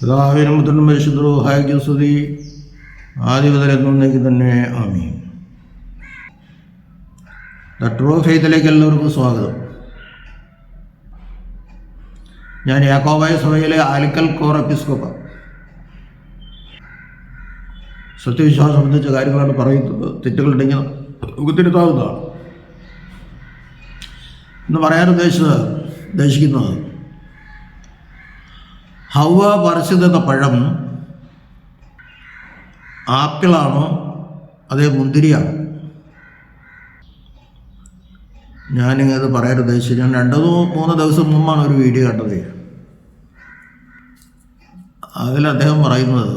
പിതാവിനും പുത്രനും പരിശുദ്ധരൂഹായ്ക്കും സ്തുതി, ആദ്യം മുതൽ എന്നേക്കും തന്നെ ആമീൻ. ദ ട്രൂ ഫെയ്ത്തിലേക്ക് എല്ലാവർക്കും സ്വാഗതം. ഞാൻ യാക്കോബായ സഭയിലെ ആലിക്കൽ കോർ എപ്പിസ്കോപ്പ. സത്യവിശ്വാസം സംബന്ധിച്ച കാര്യങ്ങളാണ് പറയുന്നത്. തെറ്റുകളുണ്ടെങ്കിൽ നമുക്ക് തിരുത്താവുന്നതാണ്. ഇന്ന് പറയാൻ ഉദ്ദേശിക്കുന്നത് ഹൗവ പറിച്ചതെന്ന പഴം ആപ്പിളാണോ അതേ മുന്തിരിയാണോ? ഞാനിങ്ങനെ പറയാൻ ഉദ്ദേശിച്ചത്, ഞാൻ 2-3 ദിവസം മുമ്പാണ് ഒരു വീഡിയോ കണ്ടത്. അതിൽ അദ്ദേഹം പറയുന്നത്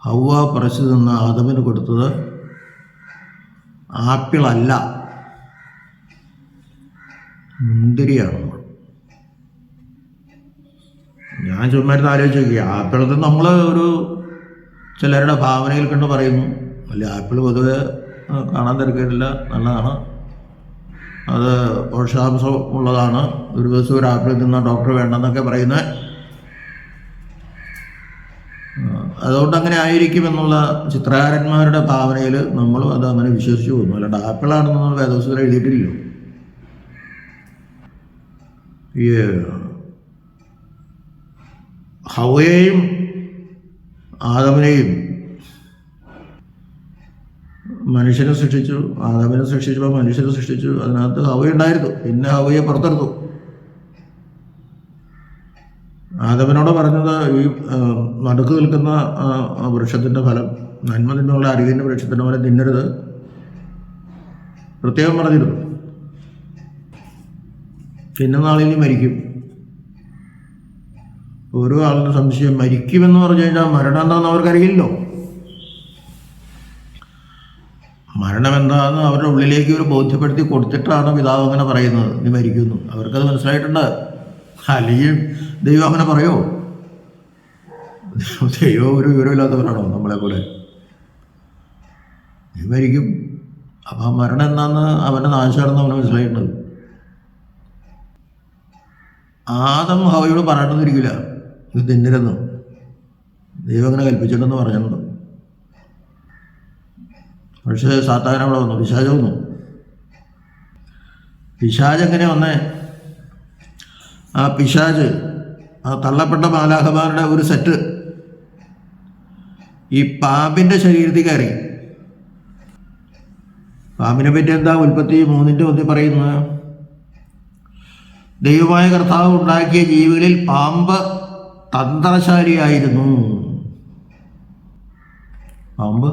ഹൗവ പറിച്ചു തിന്ന ആദമിന് കൊടുത്തത് ആപ്പിളല്ല, മുന്തിരിയാണ്. ഞാൻ ചുമ്മാരുന്ന് ആലോചിച്ച് നോക്കി, ആപ്പിളത്ത് നമ്മൾ ഒരു ചിലരുടെ ഭാവനയിൽ കണ്ട് പറയുന്നു. അല്ല, ആപ്പിൾ പൊതുവെ കാണാൻ തിരക്കില്ല, നല്ലതാണ്, അത് പോഷകാംശം ഉള്ളതാണ്, ഒരു ദിവസം ഒരു ആപ്പിൾ തിന്നാൽ ഡോക്ടർ വേണ്ടെന്നൊക്കെ പറയുന്നത്. അതുകൊണ്ട് അങ്ങനെ ആയിരിക്കുമെന്നുള്ള ചിത്രകാരന്മാരുടെ ഭാവനയിൽ നമ്മളും അത് അങ്ങനെ വിശ്വസിച്ചു പോകുന്നു. അല്ലാണ്ട് ആപ്പിളാണെന്ന് വേദപുസ്തകത്തിൽ എഴുതിയിട്ടില്ലല്ലോ. ഈ ഹവയെയും ആദമിനെയും മനുഷ്യനെ സൃഷ്ടിച്ചു. ആദമിനെ സൃഷ്ടിച്ചപ്പോൾ മനുഷ്യനെ സൃഷ്ടിച്ചു. അതിനകത്ത് ഹവയുണ്ടായിരുന്നു. പിന്നെ ഹവയെ പുറത്തെടുത്തു. ആദമിനോട് പറഞ്ഞത് ഈ നടുക്ക് നിൽക്കുന്ന വൃക്ഷത്തിൻ്റെ ഫലം, നന്മ തിന്മയുള്ള അറിവിൻ്റെ വൃക്ഷത്തിൻ്റെ ഫലം തിന്നരുത്, പ്രത്യേകം പറഞ്ഞിരുന്നു. തിന്നുന്ന ആളിനി മരിക്കും. ഓരോ ആളിന് സംശയം, മരിക്കുമെന്ന് പറഞ്ഞു കഴിഞ്ഞാൽ മരണം എന്താണെന്ന് അവർക്കറിയില്ലല്ലോ. മരണം എന്താണെന്ന് അവരുടെ ഉള്ളിലേക്ക് ഒരു ബോധ്യപ്പെടുത്തി കൊടുത്തിട്ടാണ് പിതാവ് അങ്ങനെ പറയുന്നത്, നീ മരിക്കുന്നു. അവർക്കത് മനസ്സിലായിട്ടുണ്ട്. അല്ലെങ്കിൽ ദൈവം അങ്ങനെ പറയുമോ? ദൈവം ഒരു വിവരമില്ലാത്തവരാണോ നമ്മളെപ്പോലെ? നീ മരിക്കും. അപ്പം മരണം എന്താണെന്ന് അവൻ്റെ നാശമാണെന്ന് അവന് മനസ്സിലായിട്ടുണ്ട്. ആദം ഹവയോട് പറയണമെന്നിരിക്കില്ല, ഇത് തിന്നരുന്നു, ദൈവം അങ്ങനെ കൽപ്പിച്ചിട്ടെന്ന് പറഞ്ഞിട്ടുണ്ട്. പക്ഷേ സാത്താൻ അവിടെ വന്നു, പിശാച് വന്നു. പിശാച് എങ്ങനെ വന്നേ? ആ പിശാച്, ആ തള്ളപ്പെട്ട മാലാഖമാരുടെ ഒരു സെറ്റ് ഈ പാമ്പിൻ്റെ ശരീരത്തിൽ കയറി. പാമ്പിനെ പറ്റി എന്താ ഉൽപ്പത്തി 3:1 പറയുന്നത്? ദൈവമായ കർത്താവ് ഉണ്ടാക്കിയ ജീവികളിൽ പാമ്പ് തന്ത്രശാലിയായിരുന്നു. പാമ്പ്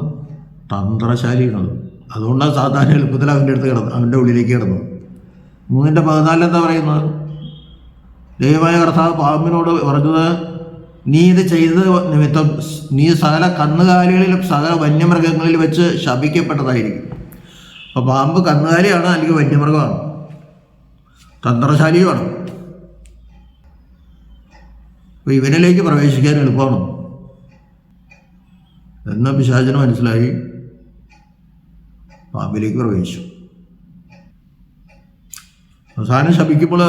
തന്ത്രശാലിയാണത്. അതുകൊണ്ടാണ് സാധാരണ എളുപ്പത്തിൽ അവൻ്റെ ഉള്ളിലേക്ക് കിടന്നത്. 3:14 എന്താ പറയുന്നത്? ദൈവമായ കർത്താവ് പാമ്പിനോട് പറഞ്ഞത്, നീ ഇത് ചെയ്തത് നിമിത്തം നീ സകല കന്നുകാലികളിലും സകല വന്യമൃഗങ്ങളിൽ വെച്ച് ശപിക്കപ്പെട്ടതായിരിക്കും. അപ്പോൾ പാമ്പ് കന്നുകാലിയാണ്, അല്ലെങ്കിൽ വന്യമൃഗമാണ്, തന്ത്രശാലിയുമാണ്. അപ്പോൾ ഇവനിലേക്ക് പ്രവേശിക്കാൻ എളുപ്പമാണ് എന്ന പിശാചിന് മനസ്സിലായി. പാമ്പിലേക്ക് പ്രവേശിച്ചു. അവസാനം ശപിക്കുമ്പോൾ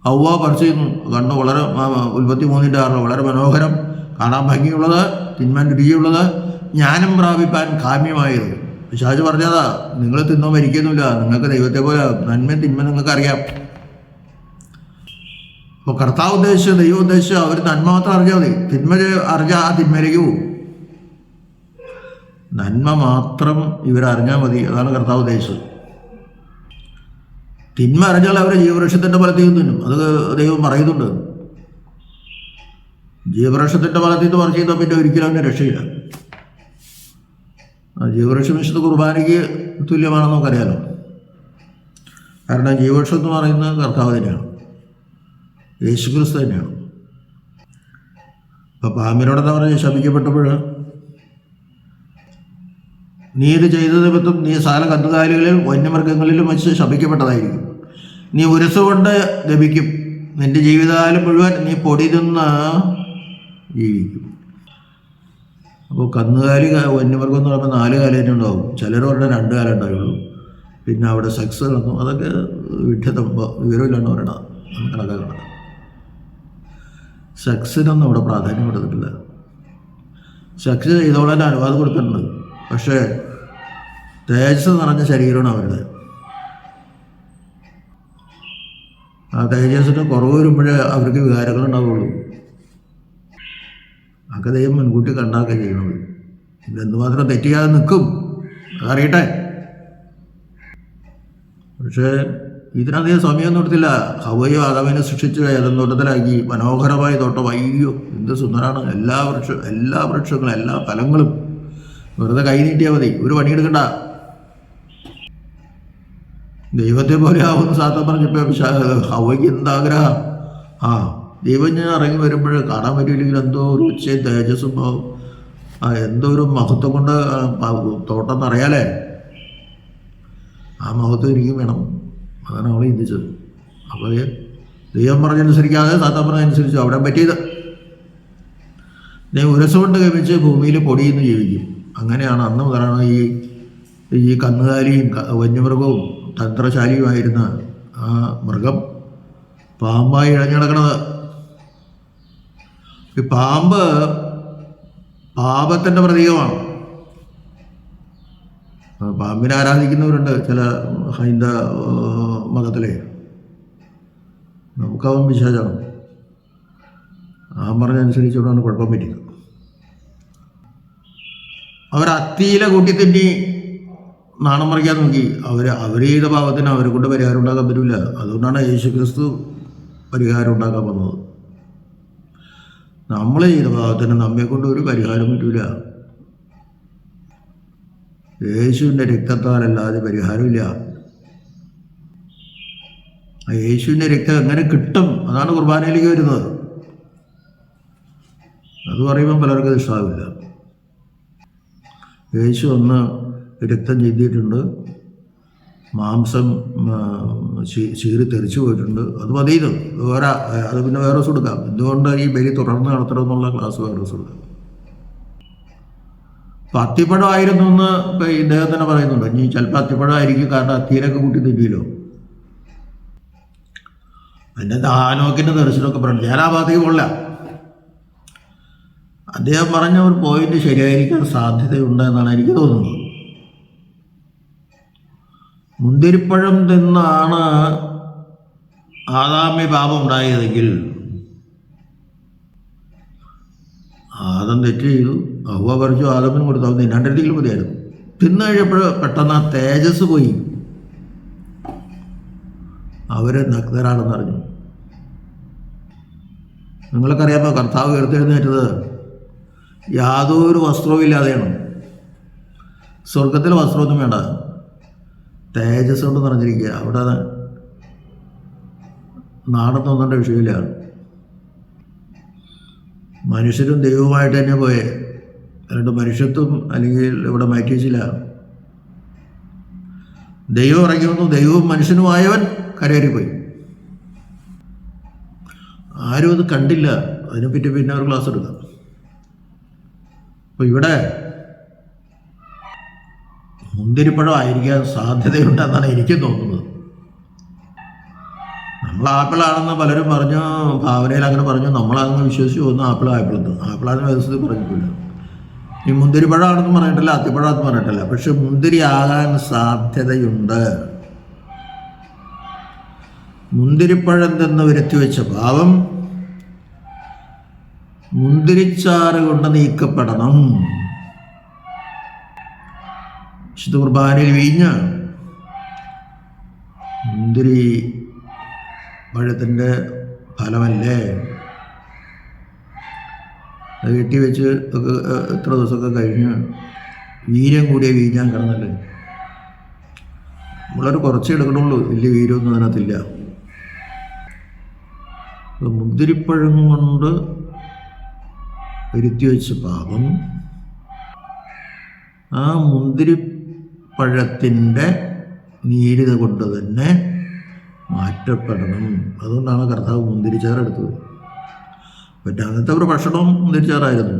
ഹൗവ പറിച്ചു കണ്ടു. വളരെ ഉൽപ്പത്തി 3:6 വളരെ മനോഹരം, കാണാൻ ഭംഗിയുള്ളത്, തിന്മാൻ രുചിയുള്ളത്, ജ്ഞാനം പ്രാപിപ്പാൻ കാമ്യമായത്. പിശാച് പറഞ്ഞതാ, നിങ്ങൾ തിന്നോ മരിക്കുന്നില്ല, നിങ്ങൾക്ക് ദൈവത്തെ പോലെ നന്മയും തിന്മ നിങ്ങൾക്ക് അറിയാം. അപ്പോൾ കർത്താവ് ഉദ്ദേശിച്ച്, ദൈവം ഉദ്ദേശിച്ച് അവർ നന്മ മാത്രം അറിഞ്ഞാൽ മതി. തിന്മ അറിഞ്ഞാൽ ആ തിന്മയിലേക്ക് പോകും. നന്മ മാത്രം ഇവരറിഞ്ഞാൽ മതി, അതാണ് കർത്താവ് ഉദ്ദേശിച്ചത്. തിന്മ അറിഞ്ഞാൽ അവർ ജീവവൃക്ഷത്തിൻ്റെ ഫലത്തിൽ തിന്നും. അത് ദൈവം പറയുന്നുണ്ട്. ജീവവൃക്ഷത്തിൻ്റെ ഫലത്തിൽ നിന്ന് പറിച്ചു ചെയ്താൽ പിന്നെ ഒരിക്കലും അവൻ്റെ രക്ഷയില്ല. ജീവവൃക്ഷം വിശുദ്ധ കുർബാനയ്ക്ക് തുല്യമാണെന്ന് നമുക്കറിയാലോ. കാരണം ജീവവൃക്ഷം എന്ന് പറയുന്നത് കർത്താവ് തന്നെയാണ്, യേശുക്രിസ്തു തന്നെയാണ്. അപ്പം പാമ്പിനോടെന്താ പറഞ്ഞ് ശപിക്കപ്പെട്ടപ്പോൾ, നീ ഇത് ചെയ്ത നിമിത്തം നീ സകല കന്നുകാലികളിലും വന്യമൃഗങ്ങളിലും വെച്ച് ശപിക്കപ്പെട്ടതായിരിക്കും. നീ ഉരസുകൊണ്ട് ലഭിക്കും, നിന്റെ ജീവിതകാലം മുഴുവൻ നീ പൊടി തിന്ന് ജീവിക്കും. അപ്പോൾ കന്നുകാലി വന്യമൃഗം എന്ന് പറയുമ്പോൾ 4 കാലം തന്നെ ഉണ്ടാവും. ചിലർ പറഞ്ഞാൽ 2 കാലം ഉണ്ടാവുള്ളൂ. പിന്നെ അവിടെ സെക്സ് നടന്നു, അതൊക്കെ വിഡ്ഢിത്തം, വിവരമില്ലാണ്ട് പറയണം. എന്ന് കണക്കാക്കണം. സെക്സിനൊന്നും ഇവിടെ പ്രാധാന്യം കൊടുത്തിട്ടില്ല. സെക്സ് ചെയ്തോളാൻ അനുവാദം കൊടുത്തിട്ടുണ്ട്. പക്ഷേ തേജസ് നിറഞ്ഞ ശരീരമാണ് അവരുടെ. ആ തേജസ്സിന് കുറവ് വരുമ്പോഴേ അവർക്ക് വികാരങ്ങൾ ഉണ്ടാവുള്ളൂ. അതൊക്കെ ദൈവം മുൻകൂട്ടി കണ്ടാക്കുക ചെയ്യണത്. ഇതെന്തുമാത്രം തെറ്റിയാതെ നിൽക്കും അതറിയട്ടെ. പക്ഷേ ഇതിനധികം സമയമൊന്നും എടുത്തില്ല. ഹവ്വയും ആദാമിനെ സൃഷ്ടിച്ച് ഏദൻ തോട്ടത്തിലാക്കി. മനോഹരമായ തോട്ടം. അയ്യോ എന്ത് സുന്ദരമാണ്! എല്ലാ വൃക്ഷങ്ങളും എല്ലാ ഫലങ്ങളും. വെറുതെ കൈ നീട്ടിയാൽ മതി, ഒരു പണിയെടുക്കണ്ട. ദൈവത്തെ പോലെ ആവുന്ന സാത്താൻ പറഞ്ഞപ്പോൾ ഹവ്വയ്ക്ക് എന്താഗ്രഹം! ദൈവം ഞാൻ ഇറങ്ങി വരുമ്പോൾ കാണാൻ പറ്റിയില്ലെങ്കിൽ എന്തോ ഒരു ഉച്ചയും തേജസ്സും എന്തോ ഒരു മഹത്വം കൊണ്ട് തോട്ടം നിറയാലേ. ആ മഹത്വം എനിക്കും വേണം. അതാണ് അവൾ ചിന്തിച്ചത്. അപ്പോൾ ദൈവം പറഞ്ഞനുസരിക്കാതെ സാത്താൻ പറഞ്ഞനുസരിച്ചു. അവിടെ പറ്റിയത് ദൈവം ഉരസുകൊണ്ട് ഗമിച്ച് ഭൂമിയിൽ പൊടിയുന്നു ജീവിക്കും. അങ്ങനെയാണ് അന്ന് മുതലാണ് ഈ കന്നുകാലിയും വന്യമൃഗവും തന്ത്രശാലിയുമായിരുന്ന ആ മൃഗം പാമ്പായി ഇഴഞ്ഞു കിടക്കണത്. ഈ പാമ്പ് പാപത്തിൻ്റെ പ്രതീകമാണ്. പാമ്പിനെ ആരാധിക്കുന്നവരുണ്ട് ചില ഹൈന്ദവ മതത്തിലെ. നമുക്കവൻ വിശ്വാസമാണ്. ആ പറഞ്ഞനുസരിച്ചുകൊണ്ടാണ് കുഴപ്പം പറ്റിയത്. അവരത്തിയില കൂട്ടിത്തിന്നി നാണം മറിക്കാൻ നോക്കി. അവർ ചെയ്ത പാപത്തിന് അവരെ കൊണ്ട് പരിഹാരം ഉണ്ടാക്കാൻ പറ്റില്ല. അതുകൊണ്ടാണ് യേശുക്രിസ്തു പരിഹാരം ഉണ്ടാക്കാൻ വന്നത്. നമ്മൾ ചെയ്ത പാപത്തിന് നമ്മെക്കൊണ്ട് ഒരു പരിഹാരം പറ്റില്ല. യേശുവിൻ്റെ രക്തത്താലല്ലാതെ പരിഹാരമില്ല. ആ യേശുവിൻ്റെ രക്തം എങ്ങനെ കിട്ടും? അതാണ് കുർബാനയിലേക്ക് വരുന്നത്. അത് പറയുമ്പം പലർക്കും ഇഷ്ടമാവില്ല. യേശു ഒന്ന് രക്തം ചിന്തിയിട്ടുണ്ട്, മാംസം ചീറി തെറിച്ചു പോയിട്ടുണ്ട്. അത് മതി. ഇത് വേറെ അത് പിന്നെ വേറെ ദിവസം കൊടുക്കാം. എന്തുകൊണ്ട് ഈ ബലി തുടർന്ന് നടത്തണമെന്നുള്ള ക്ലാസ് വേറെ ദിവസം കൊടുക്കാം. അപ്പം അത്തിപ്പഴമായിരുന്നു എന്ന് ഇപ്പം ഇദ്ദേഹം തന്നെ പറയുന്നുണ്ട്. ഇനി ചിലപ്പോൾ അത്തിപ്പഴമായിരിക്കും, കാരണം അത്തിയിലൊക്കെ കൂട്ടി തിരിയല്ലോ. പിന്നെ ദാനോക്കിൻ്റെ ദർശനമൊക്കെ പറഞ്ഞു. ഞാൻ ആ ഭാഗത്തേക്ക് പോകില്ല. അദ്ദേഹം പറഞ്ഞ ഒരു പോയിന്റ് ശരിയായിരിക്കാൻ സാധ്യതയുണ്ട് എന്നാണ് എനിക്ക് തോന്നുന്നത്. മുന്തിരിപ്പഴം തിന്നാണ് ആദാമ്യ പാപം ഉണ്ടായതെങ്കിൽ ആദം തെറ്റ് ചെയ്തു, ഹവ്വ പറിച്ചു, ആദമിന് കൊടുത്തു. അവൻ തിന്നാണ്ടിരിക്കലും മതിയായിരുന്നു. തിന്നു കഴിഞ്ഞപ്പോൾ പെട്ടെന്ന് ആ തേജസ് പോയി. അവര് നഗ്നരാണെന്ന് അറിഞ്ഞു. നിങ്ങൾക്കറിയാമോ, കർത്താവ് ഉയർത്തെഴുന്നേറ്റത് യാതൊരു വസ്ത്രവും ഇല്ലാതെയാണ്. സ്വർഗത്തിൽ വസ്ത്രമൊന്നും വേണ്ട, തേജസ് കൊണ്ട് നിറഞ്ഞിരിക്കുക. അവിടെ നാടൻ തോന്നേണ്ട വിഷയമില്ല. മനുഷ്യരും ദൈവവുമായിട്ട് തന്നെ പോയേ. അല്ലാണ്ട് മനുഷ്യത്വം അല്ലെങ്കിൽ ഇവിടെ മാറ്റി വെച്ചില്ല. ദൈവം ഇറങ്ങി വന്നു, ദൈവവും മനുഷ്യനുമായവൻ കരയേറിപ്പോയി. ആരും അത് കണ്ടില്ല. അതിനെപ്പറ്റി പിന്നെ ഒരു ക്ലാസ് എടുക്കാം. അപ്പോൾ ഇവിടെ മുന്തിരിപ്പഴം ആയിരിക്കാൻ സാധ്യതയുണ്ടെന്നാണ് എനിക്ക് തോന്നുന്നത്. നമ്മൾ ആപ്പിളാണെന്ന് പലരും പറഞ്ഞു, ഭാവനയിൽ അങ്ങനെ പറഞ്ഞു. നമ്മളങ്ങനെ വിശ്വസിച്ച് പോകുന്ന ആപ്പിളെന്ന്. ആപ്പിളാണെന്ന് വ്യവസ്ഥയിൽ പറഞ്ഞിട്ടില്ല. ഈ മുന്തിരിപ്പഴമാണെന്ന് പറഞ്ഞിട്ടില്ല, അത്തിപ്പഴമെന്ന് പറഞ്ഞിട്ടില്ല. പക്ഷെ മുന്തിരി ആകാൻ സാധ്യതയുണ്ട്. മുന്തിരിപ്പഴം തന്നെ വരുത്തി വെച്ച പാപം മുന്തിരിച്ചാറ് കൊണ്ട് നീക്കപ്പെടണം. വിശുദ്ധ കുർബാനയിൽ വീഞ്ഞ മുന്തിരി പഴത്തിൻ്റെ ഫലമല്ലേ? അത് കെട്ടിവെച്ച് ഒക്കെ എത്ര ദിവസമൊക്കെ കഴിഞ്ഞ് വീര്യം കൂടിയ വീഞ്ഞാൻ കിടന്നല്ലേ. നമ്മളൊരു കുറച്ചേ എടുക്കണുള്ളൂ, വലിയ വീര്യമൊന്നും അതിനകത്തില്ല. മുന്തിരിപ്പഴം കൊണ്ട് വരുത്തി വെച്ച പാപം ആ മുന്തിരിപ്പഴത്തിൻ്റെ നീരിത കൊണ്ട് തന്നെ മാറ്റപ്പെടണം. അതുകൊണ്ടാണ് കർത്താവ് മുന്തിരിച്ചാറെടുത്തത്. പിന്നെ അന്നത്തെ ഒരു ഭക്ഷണവും മുന്തിരിച്ചാറായിരുന്നു.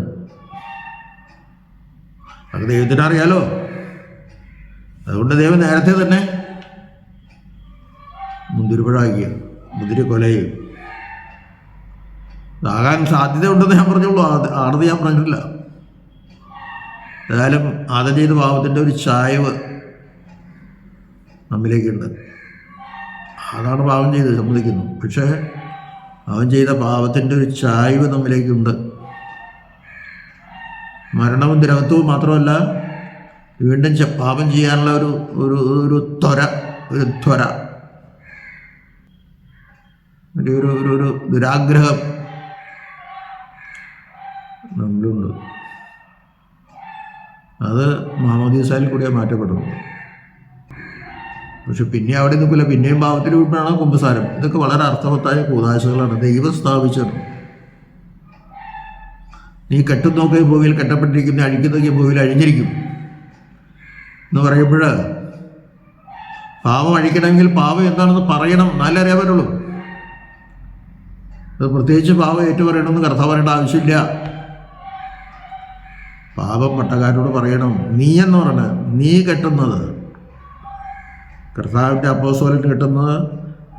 അത് ദൈവത്തിന് അറിയാലോ. അതുകൊണ്ട് ദൈവം നേരത്തെ തന്നെ മുന്തിരിപ്പഴമാക്കിയ മുതിരി കൊലയും ഇതാകാൻ സാധ്യതയുണ്ടെന്ന് ഞാൻ പറഞ്ഞുള്ളൂ. ആണെന്ന് ഞാൻ പറഞ്ഞിട്ടില്ല. ഏതായാലും ആദ്യം ചെയ്ത പാപത്തിൻ്റെ ഒരു ചായ്വ് നമ്മിലേക്കുണ്ട്. അതാണ് പാപം ചെയ്ത് സമ്മതിക്കുന്നു. പക്ഷേ അവൻ ചെയ്ത പാപത്തിൻ്റെ ഒരു ചായ്വ് നമ്മിലേക്കുണ്ട്. മരണവും ദുരവത്വവും മാത്രമല്ല, വീണ്ടും പാപം ചെയ്യാനുള്ള ഒരു ത്വര ഒരു ദുരാഗ്രഹം നമ്മളുണ്ട്. അത് മാമോദീസായിൽ കൂടിയാണ് മാറ്റപ്പെടുന്നു. പക്ഷെ പിന്നെ അവിടെ നിൽക്കില്ല, പിന്നെയും പാപത്തിൽ വീട്ടാണ് കുമ്പസാരം. ഇതൊക്കെ വളരെ അർത്ഥവത്തായ കൂതാശകളാണ് ദൈവം സ്ഥാപിച്ചത്. നീ കെട്ടുന്നോക്കിയ ഭൂമിയിൽ കെട്ടപ്പെട്ടിരിക്കുന്ന, അഴിക്കുന്നോക്കിയ ഭൂമിയിൽ അഴിഞ്ഞിരിക്കും എന്ന് പറയുമ്പോൾ പാപം അഴിക്കണമെങ്കിൽ പാപം എന്താണെന്ന് പറയണം, എന്നാലേ അറിയാൻ പറ്റുള്ളൂ. അത് പ്രത്യേകിച്ച് പാപം ഏറ്റുപറയണമെന്ന് കർത്താവ് പറയേണ്ട ആവശ്യമില്ല. പാപം പട്ടക്കാരോട് പറയണം, നീ എന്ന് പറഞ്ഞാൽ നീ കെട്ടുന്നത്, കർത്താവിൻ്റെ അപ്പോസ്തലൻ കെട്ടുന്നത്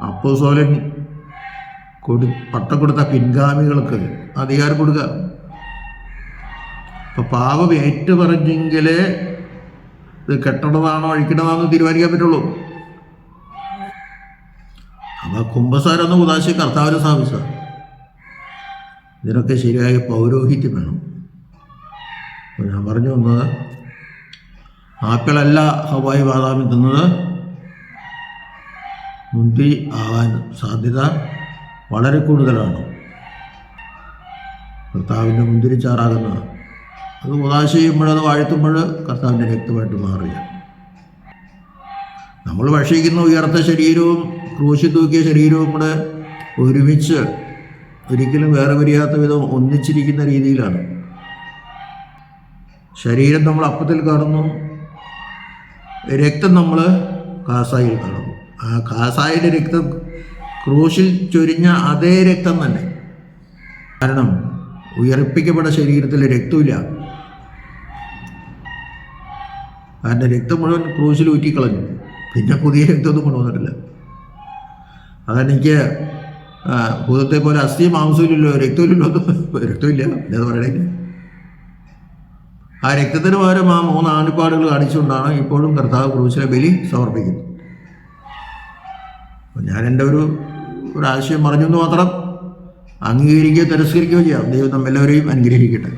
അപ്പോസ്തലൻ പട്ടം കൊടുത്ത പിൻഗാമികൾക്ക് അധികാരം കൊടുക്കുക. അപ്പം പാപം ഏറ്റുപറഞ്ഞെങ്കിലേ ഇത് കെട്ടണതാണോ അഴിക്കണതാണോ തീരുമാനിക്കാൻ പറ്റുള്ളൂ. അപ്പോൾ കുമ്പസാരം എന്ന ഉദാശ കർത്താവിനെ സ്ഥാപിച്ച. ഇതിനൊക്കെ ശരിയായ പൗരോഹിത്യം വേണം. ഞാൻ പറഞ്ഞു വന്നത്, ആപ്പിളല്ല ഹവായി ബാദാമി തിന്നത് മുന്തിരി ആകാൻ സാധ്യത വളരെ കൂടുതലാണ്. കർത്താവിൻ്റെ മുന്തിരിച്ചാറാകുന്നത് അത് ഉദാശ ചെയ്യുമ്പോൾ, അത് വാഴ്ത്തുമ്പോൾ കർത്താവിൻ്റെ രക്തമായിട്ട് മാറുക. നമ്മൾ ഭക്ഷിക്കുന്ന ഉയർത്ത ശരീരവും ക്രൂശിൽ തൂക്കിയ ശരീരവും കൂടെ ഒരുമിച്ച് ഒരിക്കലും വേറെ പിരിയാത്ത വിധം ഒന്നിച്ചിരിക്കുന്ന രീതിയിലാണ്. ശരീരം നമ്മൾ അപ്പത്തിൽ കാണുന്നു, രക്തം നമ്മൾ കാസായിൽ കാണുന്നു. ആ കാസായിലെ രക്തം ക്രൂശിൽ ചൊരിഞ്ഞ അതേ രക്തം തന്നെ. കാരണം ഉയർപ്പിക്കപ്പെട്ട ശരീരത്തിൽ രക്തമില്ല. അതിൻ്റെ രക്തം മുഴുവൻ ക്രൂശിൽ ഊറ്റിക്കളഞ്ഞു. പിന്നെ പുതിയ രക്തമൊന്നും കൊണ്ടുവന്നിട്ടില്ല. അതെനിക്ക് ഭൂതത്തെ പോലെ അസ്ഥി മാംസമില്ലല്ലോ, രക്തമില്ലല്ലോ, രക്തമില്ല എന്ന് പറയണേ. ആ രക്തത്തിന് പകരം ആ 3 ആണിപ്പാടുകൾ കാണിച്ചുകൊണ്ടാണ് ഇപ്പോഴും കർത്താവ് ക്രൂശിലെ ബലി സമർപ്പിക്കുന്നത്. ഞാൻ എൻ്റെ ഒരു ആശയം പറഞ്ഞെന്ന് മാത്രം. അംഗീകരിക്കുകയോ തിരസ്കരിക്കുകയോ ചെയ്യാം. ദൈവം നമ്മെല്ലാവരെയും അനുഗ്രഹിക്കട്ടെ.